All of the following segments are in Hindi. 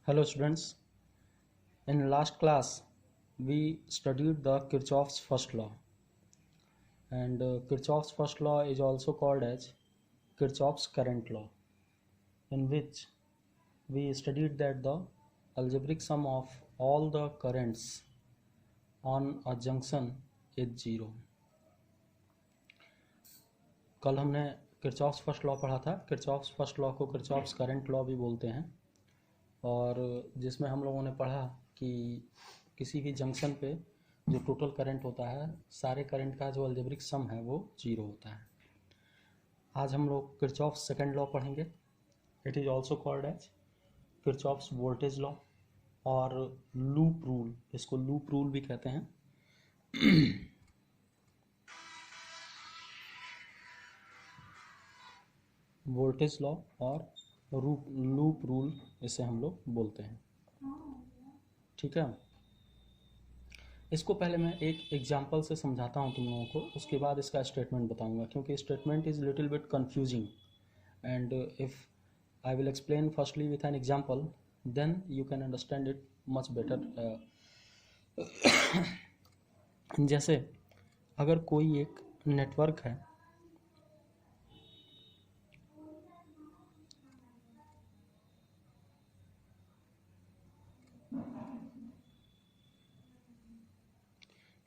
Hello students, in last class we studied the Kirchhoff's first law, and Kirchhoff's first law is also called as Kirchhoff's current law, in which we studied that the algebraic sum of all the currents on a junction is zero. कल हमने किरचॉफ्स फर्स्ट लॉ पढ़ा था। किरचॉफ्स फर्स्ट लॉ को किरचॉफ्स करंट लॉ भी बोलते हैं, और जिसमें हम लोगों ने पढ़ा कि किसी भी जंक्शन पे जो टोटल करंट होता है, सारे करंट का जो अलजेब्रिक सम है वो जीरो होता है। आज हम लोग किरचॉफ्स सेकंड लॉ पढ़ेंगे। It is also called as Kirchhoff's voltage law और लूप रूल, इसको लूप रूल भी कहते हैं। वोल्टेज लॉ और लूप रूल इसे हम लोग बोलते हैं, ठीक है। इसको पहले मैं एक एग्जांपल से समझाता हूँ तुम लोगों को, उसके बाद इसका स्टेटमेंट बताऊंगा, क्योंकि statement is little bit confusing, and if I will explain firstly with an example then you can understand it much better. जैसे अगर कोई एक नेटवर्क है,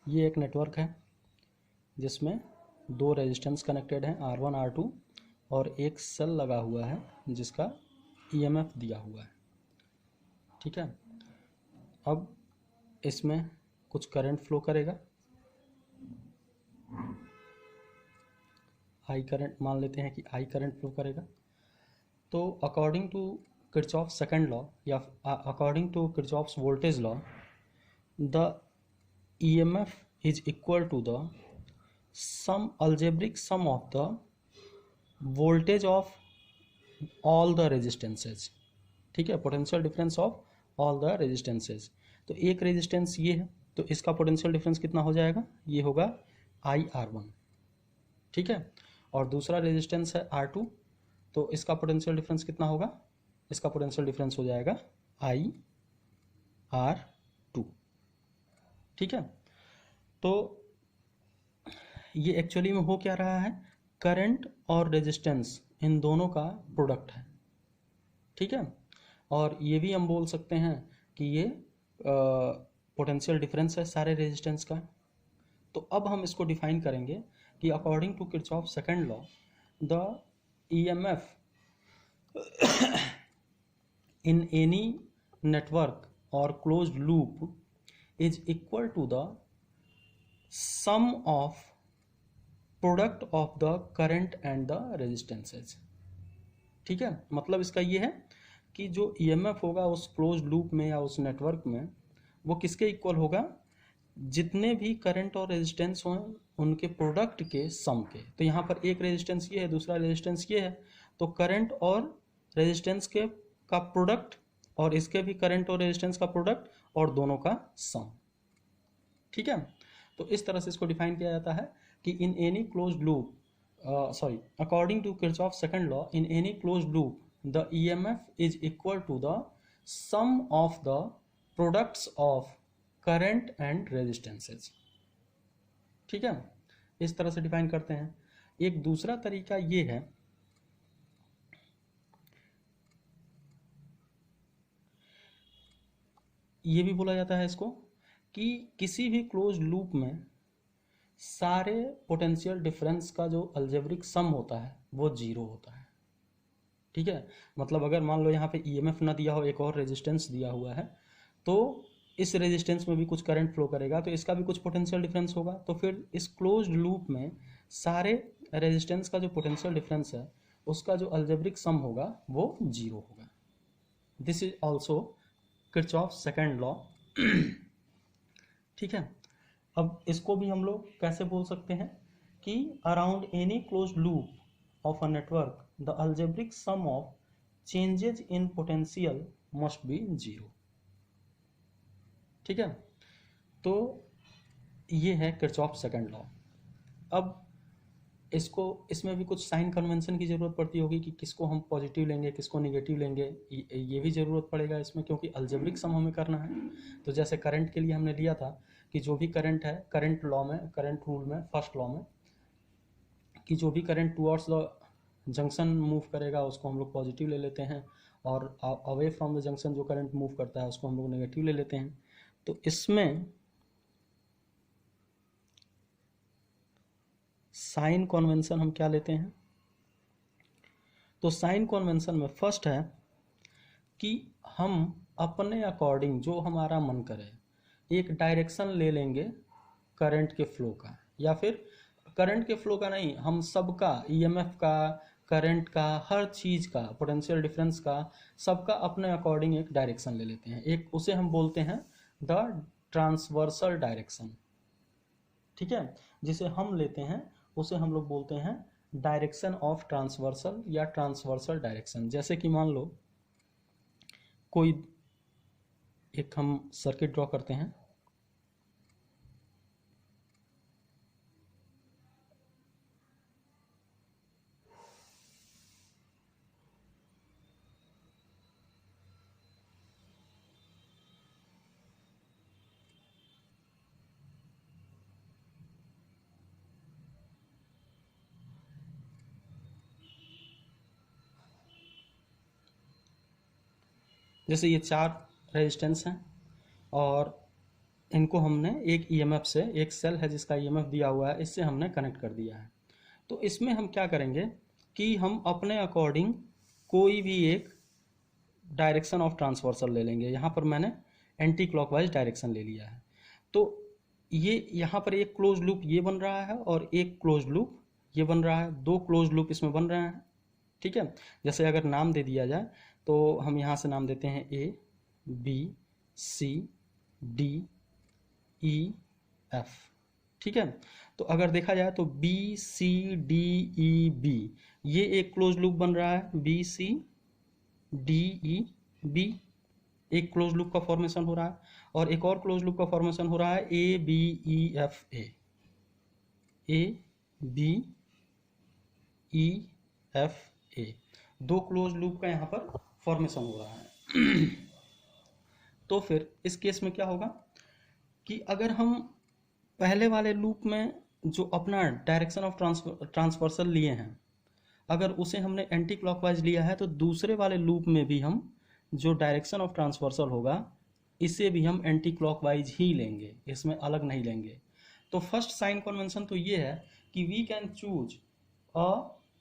ये एक नेटवर्क है जिसमें दो रेजिस्टेंस कनेक्टेड हैं R1 R2, और एक सेल लगा हुआ है जिसका EMF दिया हुआ है, ठीक है। अब इसमें कुछ करंट फ्लो करेगा, आई करंट मान लेते हैं कि आई करंट फ्लो करेगा। तो according to Kirchhoff second law या according to Kirchhoff's voltage law, the EMF is equal to the algebraic sum of the voltage of all the resistances, ठीक है, potential difference of all the resistances. तो एक रेजिस्टेंस ये है, तो इसका पोटेंशियल डिफरेंस कितना हो जाएगा, ये होगा IR1, ठीक है। और दूसरा रेजिस्टेंस है R2, तो इसका पोटेंशियल डिफरेंस कितना होगा, इसका पोटेंशियल डिफरेंस हो जाएगा IR2, ठीक है। तो ये एक्चुअली में हो क्या रहा है, करंट और रेजिस्टेंस इन दोनों का प्रोडक्ट है, ठीक है। और ये भी हम बोल सकते हैं कि ये पोटेंशियल डिफरेंस है सारे रेजिस्टेंस का। तो अब हम इसको डिफाइन करेंगे कि according to Kirchhoff second law, the EMF in any network or closed loop is equal to the sum of product of the current and the resistances, ठीक है। मतलब इसका ये है कि जो EMF होगा उस क्लोज्ड लूप में या उस नेटवर्क में, वो किसके इक्वल होगा, जितने भी करंट और रेजिस्टेंस हों उनके प्रोडक्ट के सम के। तो यहाँ पर एक रेजिस्टेंस ये है, दूसरा रेजिस्टेंस ये है, तो करंट और रेजिस्टेंस के का प्रोडक्ट और इसके भी करंट और रेजिस्टेंस का प्रोडक्ट और दोनों का सम, ठीक है। तो इस तरह से इसको डिफाइन किया जाता है कि in any closed loop, according to Kirchhoff second law, in any closed loop the EMF is equal to the sum of the products of current and resistances, ठीक है। इस तरह से डिफाइन करते हैं। एक दूसरा तरीका ये है, ये भी बोला जाता है इसको कि किसी भी क्लोज्ड लूप में सारे पोटेंशियल डिफरेंस का जो अलजेब्रिक सम होता है वो जीरो होता है, ठीक है। मतलब अगर मान लो यहाँ पे EMF ना दिया हो, एक और रेजिस्टेंस दिया हुआ है, तो इस रेजिस्टेंस में भी कुछ करंट फ्लो करेगा, तो इसका भी कुछ पोटेंशियल डिफरेंस होगा, तो फिर इस क्लोज्ड लूप में सारे रेजिस्टेंस का जो पोटेंशियल डिफरेंस है उसका जो अलजेब्रिक सम होगा वो जीरो होगा। This is also Kirchhoff second law, ठीक है। अब इसको भी हम लोग कैसे बोल सकते हैं कि around any closed loop of a network the algebraic sum of changes in potential must be zero, ठीक है। तो ये है किरचॉफ सेकंड लॉ। अब इसमें भी कुछ साइन कन्वेंशन की ज़रूरत पड़ती होगी कि किसको हम पॉजिटिव लेंगे, किसको निगेटिव लेंगे, ये भी ज़रूरत पड़ेगा इसमें, क्योंकि अलजेब्रिक सम हमें करना है। तो जैसे करंट के लिए हमने लिया था कि जो भी करंट है, करंट लॉ में, करंट रूल में, फर्स्ट लॉ में, कि जो भी current towards the junction move करेगा उसको हम लोग पॉजिटिव ले लेते हैं, और अवे फ्रॉम द जंक्शन जो करंट मूव करता है उसको हम लोग नेगेटिव ले लेते हैं। तो इसमें साइन कन्वेंशन हम क्या लेते हैं? तो साइन कन्वेंशन में फर्स्ट है कि हम अपने अकॉर्डिंग जो हमारा मन करे एक डायरेक्शन ले लेंगे करंट के फ्लो का, या फिर करंट के फ्लो का नहीं, हम सबका, ईएमएफ का, करंट का, हर चीज़ का, पोटेंशियल डिफरेंस का, सबका अपने अकॉर्डिंग एक डायरेक्शन ले लेते हैं। एक उसे हम बोलते हैं द ट्रांसवर्सल डायरेक्शन। ठीक है, जिसे हम लेते हैं उसे हम लोग बोलते हैं डायरेक्शन ऑफ ट्रांसवर्सल या ट्रांसवर्सल डायरेक्शन। जैसे कि मान लो कोई एक हम सर्किट ड्रॉ करते हैं, जैसे ये 4 रेजिस्टेंस हैं और इनको हमने एक ईएमएफ से, एक सेल है जिसका ईएमएफ दिया हुआ है, इससे हमने कनेक्ट कर दिया है। तो इसमें हम क्या करेंगे कि हम अपने अकॉर्डिंग कोई भी एक डायरेक्शन ऑफ ट्रांसवर्सल ले लेंगे। यहाँ पर मैंने एंटी क्लॉकवाइज डायरेक्शन ले लिया है। तो ये यहाँ पर एक क्लोज लूप ये बन रहा है और एक क्लोज लूप ये बन रहा है, 2 क्लोज लूप इसमें बन रहे हैं। ठीक है, जैसे अगर नाम दे दिया जाए तो हम यहाँ से नाम देते हैं ए, बी, सी, डी, ई, एफ। ठीक है, तो अगर देखा जाए तो बी, सी, डी, ई, बी, ये एक क्लोज लूप बन रहा है, बी, सी, डी, ई, बी, एक क्लोज लूप का फॉर्मेशन हो रहा है। और एक और क्लोज लूप का फॉर्मेशन हो रहा है ए, बी, ई, एफ, ए, बी, ई, एफ, ए, 2 क्लोज लूप का यहाँ पर फॉर्मेशन हो रहा है। तो फिर इस केस में क्या होगा कि अगर हम पहले वाले लूप में जो अपना डायरेक्शन ऑफ ट्रांसवर्सल लिए हैं, अगर उसे हमने एंटी क्लॉकवाइज लिया है, तो दूसरे वाले लूप में भी हम जो डायरेक्शन ऑफ ट्रांसवर्सल होगा इसे भी हम एंटी क्लॉकवाइज ही लेंगे, इसमें अलग नहीं लेंगे। तो फर्स्ट साइन कन्वेंशन तो ये है कि we can choose a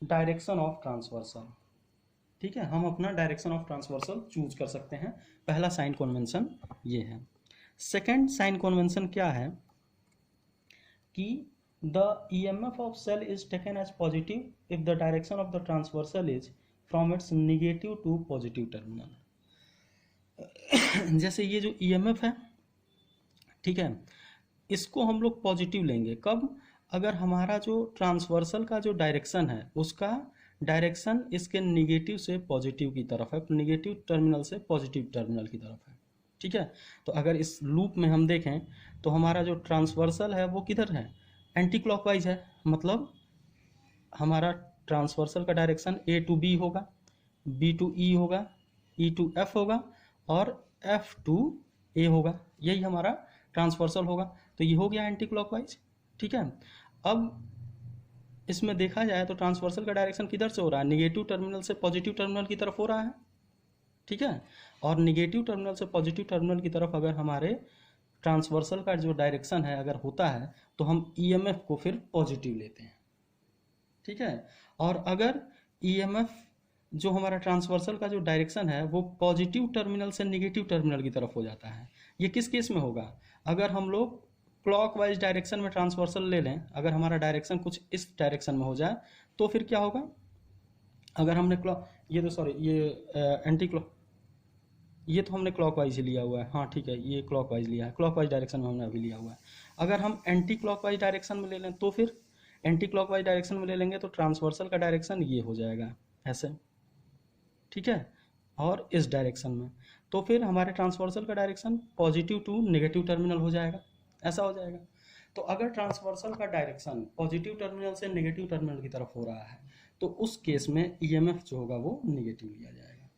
direction of transversal. ठीक है, हम अपना डायरेक्शन ऑफ ट्रांसवर्सल चूज कर सकते हैं। पहला साइन कन्वेंशन ये है। सेकेंड साइन कन्वेंशन क्या है कि the EMF of cell is taken as positive if the direction of the transversal is from its negative to positive terminal। जैसे ये जो EMF है, ठीक है, इसको हम लोग पॉजिटिव लेंगे कब? अगर हमारा जो ट्रांसवर्सल का जो डायरेक्शन है उसका डायरेक्शन इसके निगेटिव से पॉजिटिव की तरफ है, निगेटिव टर्मिनल से पॉजिटिव टर्मिनल की तरफ है। ठीक है, तो अगर इस लूप में हम देखें तो हमारा जो ट्रांसवर्सल है वो किधर है? एंटी क्लॉकवाइज है। मतलब हमारा ट्रांसवर्सल का डायरेक्शन ए टू बी होगा, बी टू ई होगा, ई टू एफ होगा और एफ टू ए होगा, यही हमारा ट्रांसवर्सल होगा। तो ये हो गया एंटी क्लॉकवाइज। ठीक है, अब इसमें देखा जाए तो ट्रांसवर्सल का डायरेक्शन किधर से हो रहा है? निगेटिव टर्मिनल से पॉजिटिव टर्मिनल की तरफ हो रहा है। ठीक है, और निगेटिव टर्मिनल से पॉजिटिव टर्मिनल की तरफ अगर हमारे ट्रांसवर्सल का जो डायरेक्शन है अगर होता है तो हम ईएमएफ को फिर पॉजिटिव लेते हैं। ठीक है, और अगर ईएमएफ जो हमारा ट्रांसवर्सल का जो डायरेक्शन है वो पॉजिटिव टर्मिनल से निगेटिव टर्मिनल की तरफ हो जाता है। ये किस केस में होगा? अगर हम लोग क्लॉकवाइज डायरेक्शन में ट्रांसवर्सल ले लें, अगर हमारा डायरेक्शन कुछ इस डायरेक्शन में हो जाए तो फिर क्या होगा? अगर हमने ये तो हमने क्लॉकवाइज ही लिया हुआ है। हाँ ठीक है, ये क्लॉकवाइज लिया है, क्लॉकवाइज डायरेक्शन में हमने अभी लिया हुआ है। अगर हम एंटी क्लॉकवाइज डायरेक्शन में ले लें तो फिर एंटी क्लॉकवाइज डायरेक्शन में ले लेंगे तो ट्रांसवर्सल का डायरेक्शन ये हो जाएगा ऐसे। ठीक है, और इस डायरेक्शन में तो फिर हमारे ट्रांसवर्सल का direction positive to negative terminal हो जाएगा, ऐसा हो जाएगा। तो अगर ट्रांसवर्सल का डायरेक्शन पॉजिटिव टर्मिनल से नेगेटिव टर्मिनल की तरफ हो रहा है तो उस केस में ईएमएफ जो होगा वो निगेटिव लिया जाएगा।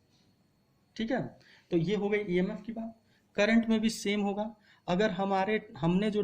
ठीक है, तो ये हो गई ईएमएफ की बात। करंट में भी सेम होगा। अगर हमने जो